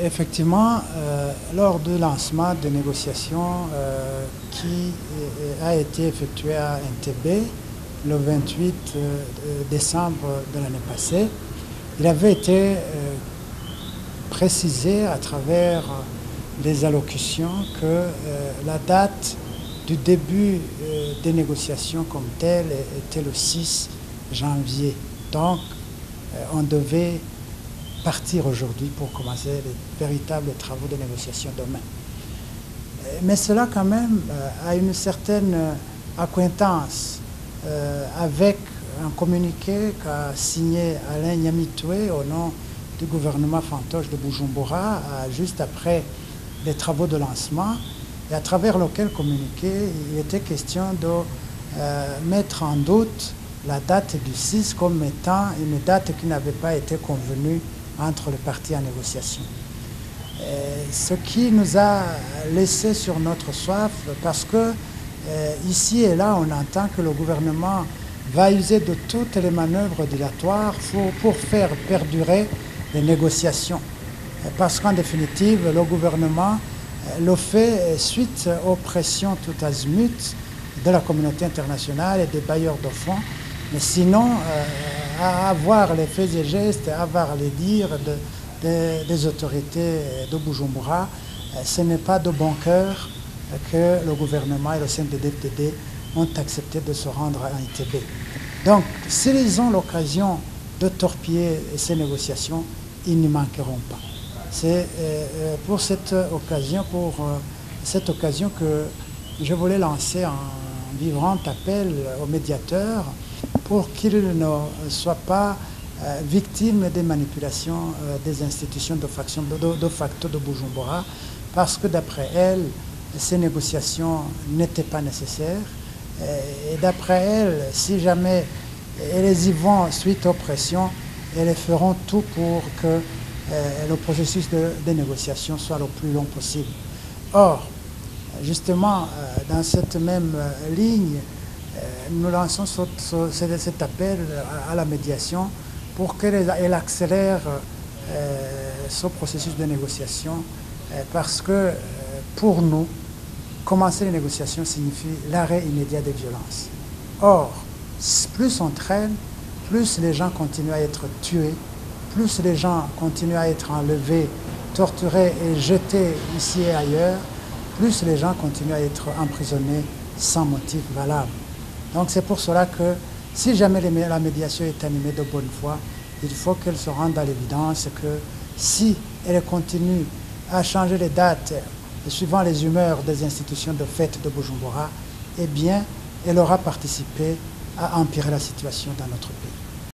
Effectivement, lors du lancement des négociations qui a été effectué à Entebbe le 28 décembre de l'année passée, il avait été précisé à travers des allocutions que la date du début des négociations comme telle était le 6 janvier. Donc, on devait partir aujourd'hui pour commencer les véritables travaux de négociation demain. Mais cela quand même a une certaine acquaintance avec un communiqué qu'a signé Alain Nyamitwe au nom du gouvernement fantoche de Bujumbura juste après les travaux de lancement, et à travers lequel communiqué il était question de mettre en doute la date du 6 comme étant une date qui n'avait pas été convenue entre les parties en négociation. Ce qui nous a laissé sur notre soif, parce que ici et là, on entend que le gouvernement va user de toutes les manœuvres dilatoires pour faire perdurer les négociations. Parce qu'en définitive, le gouvernement le fait suite aux pressions tout azimut de la communauté internationale et des bailleurs de fonds. Mais sinon, à avoir les faits et gestes, à avoir les dires des autorités de Bujumbura, ce n'est pas de bon cœur que le gouvernement et le CNDD-FDD ont accepté de se rendre à Entebbe. Donc, s'ils ont l'occasion de torpiller ces négociations, ils n'y manqueront pas. C'est pour cette occasion que je voulais lancer un vibrant appel aux médiateurs pour qu'ils ne soient pas victimes des manipulations des institutions de facto de Bujumbura, parce que d'après elles, ces négociations n'étaient pas nécessaires. Et d'après elles, si jamais elles y vont suite aux pressions, elles feront tout pour que le processus de négociation soit le plus long possible. Or, justement, dans cette même ligne, nous lançons cet appel à la médiation pour qu'elle accélère ce processus de négociation, parce que pour nous, commencer les négociations signifie l'arrêt immédiat des violences. Or, plus on traîne, plus les gens continuent à être tués, plus les gens continuent à être enlevés, torturés et jetés ici et ailleurs, plus les gens continuent à être emprisonnés sans motif valable. Donc c'est pour cela que si jamais la médiation est animée de bonne foi, il faut qu'elle se rende à l'évidence que si elle continue à changer les dates suivant les humeurs des institutions de fête de Bujumbura, eh bien, elle aura participé à empirer la situation dans notre pays.